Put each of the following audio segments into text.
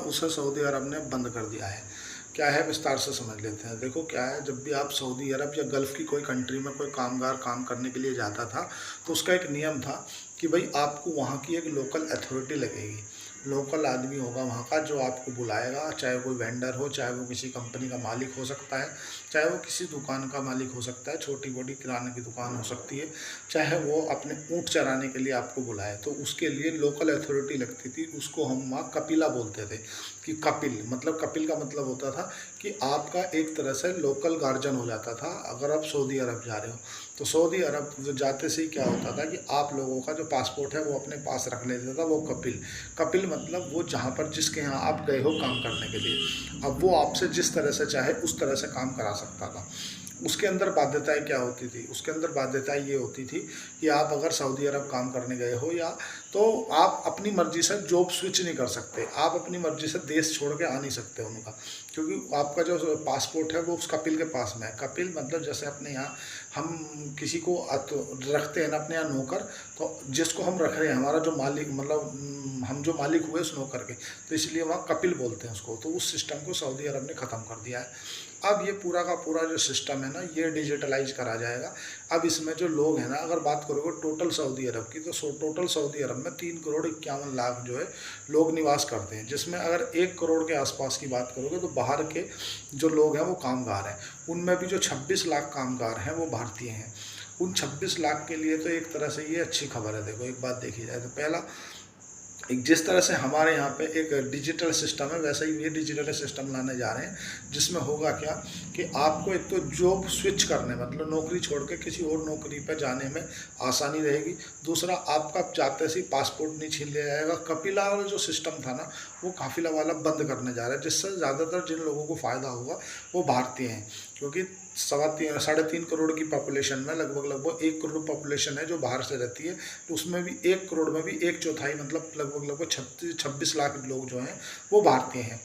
उसे सऊदी अरब ने बंद कर दिया है। क्या है, विस्तार से समझ लेते हैं। देखो क्या है, जब भी आप सऊदी अरब या गल्फ़ की कोई कंट्री में कोई कामगार काम करने के लिए जाता था, तो उसका एक नियम था कि भाई आपको वहाँ की एक लोकल अथॉरिटी लगेगी, लोकल आदमी होगा वहाँ का जो आपको बुलाएगा, चाहे कोई वेंडर हो, चाहे वो किसी कंपनी का मालिक हो सकता है, चाहे वो किसी दुकान का मालिक हो सकता है, छोटी मोटी किराने की दुकान हो सकती है, चाहे वो अपने ऊँट चराने के लिए आपको बुलाए, तो उसके लिए लोकल अथॉरिटी लगती थी। उसको हम वहाँ कपिला बोलते थे कि कपिल, मतलब कपिल का मतलब होता था कि आपका एक तरह से लोकल गार्जियन हो जाता था। अगर आप सऊदी अरब जा रहे हो तो सऊदी अरब जाते से ही क्या होता था कि आप लोगों का जो पासपोर्ट है वो अपने पास रख लेता था वो कपिल। कपिल मतलब वो जहाँ पर जिसके यहाँ आप गए हो काम करने के लिए, अब वो आपसे जिस तरह से चाहे उस तरह से काम करा सकता था। उसके अंदर बाध्यताएं क्या होती थी, उसके अंदर बाध्यताएं ये होती थी कि आप अगर सऊदी अरब काम करने गए हो या तो आप अपनी मर्जी से जॉब स्विच नहीं कर सकते, आप अपनी मर्जी से देश छोड़ के आ नहीं सकते उनका, क्योंकि आपका जो पासपोर्ट है वो उस कपिल के पास में है। कपिल मतलब जैसे अपने यहाँ हम किसी को रखते हैं ना अपने यहाँ नौकर, तो जिसको हम रख रहे हैं हमारा जो मालिक मतलब हम जो मालिक हुए उस नौकर के, तो इसलिए वहाँ कपिल बोलते हैं उसको। तो उस सिस्टम को सऊदी अरब ने ख़त्म कर दिया है। अब ये पूरा का पूरा जो सिस्टम है ना ये डिजिटलाइज करा जाएगा। अब इसमें जो लोग हैं ना, अगर बात करोगे टोटल सऊदी अरब की, तो टोटल सऊदी अरब में 3,51,00,000 जो है लोग निवास करते हैं, जिसमें अगर 1 करोड़ के आसपास की बात करोगे तो बाहर के जो लोग हैं वो कामगार हैं। उनमें भी जो 26 लाख कामगार हैं वो भारतीय हैं। उन 26 लाख के लिए तो एक तरह से ये अच्छी खबर है। देखो एक बात देखी जाए तो पहला, एक जिस तरह से हमारे यहाँ पे एक डिजिटल सिस्टम है वैसा ही ये डिजिटल सिस्टम लाने जा रहे हैं, जिसमें होगा क्या कि आपको एक तो जॉब स्विच करने मतलब नौकरी छोड़ के किसी और नौकरी पे जाने में आसानी रहेगी। दूसरा, आपका जाते से पासपोर्ट नहीं छीन लिया जाएगा। कपिला वाला जो सिस्टम था ना वो काफिला वाला बंद करने जा रहा है, जिससे ज़्यादातर जिन लोगों को फ़ायदा होगा वो भारतीय हैं, क्योंकि 3.5 करोड़ की पॉपुलेशन में लगभग 1 करोड़ पॉपुलेशन है जो बाहर से रहती है, तो उसमें भी 1 करोड़ में भी 1/4 मतलब लगभग 26 लाख लोग जो हैं वो भारतीय हैं।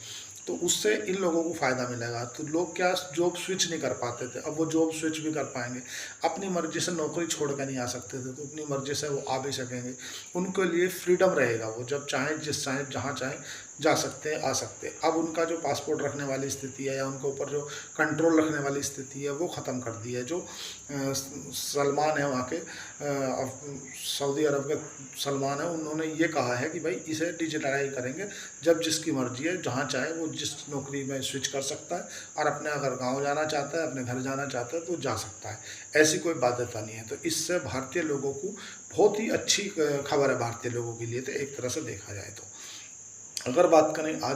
तो उससे इन लोगों को फ़ायदा मिलेगा। तो लोग क्या जॉब स्विच नहीं कर पाते थे, अब वो जॉब स्विच भी कर पाएंगे। अपनी मर्जी से नौकरी छोड़ कर नहीं आ सकते थे, तो अपनी मर्जी से वो आ भी सकेंगे। उनके लिए फ्रीडम रहेगा, वो जब चाहें जिस चाहें जहाँ चाहें जा सकते हैं, आ सकते हैं। अब उनका जो पासपोर्ट रखने वाली स्थिति है या उनके ऊपर जो कंट्रोल रखने वाली स्थिति है वो ख़त्म कर दी है। जो सलमान है वहाँ के सऊदी अरब के सलमान है, उन्होंने ये कहा है कि भाई इसे डिजिटलाइज करेंगे, जब जिसकी मर्जी है जहाँ चाहे वो जिस नौकरी में स्विच कर सकता है, और अपने अगर गांव जाना चाहता है, अपने घर जाना चाहता है तो जा सकता है। ऐसी कोई बाध्यता नहीं है। तो इससे भारतीय लोगों को बहुत ही अच्छी खबर है, भारतीय लोगों के लिए तो एक तरह से देखा जाए तो। अगर बात करें आज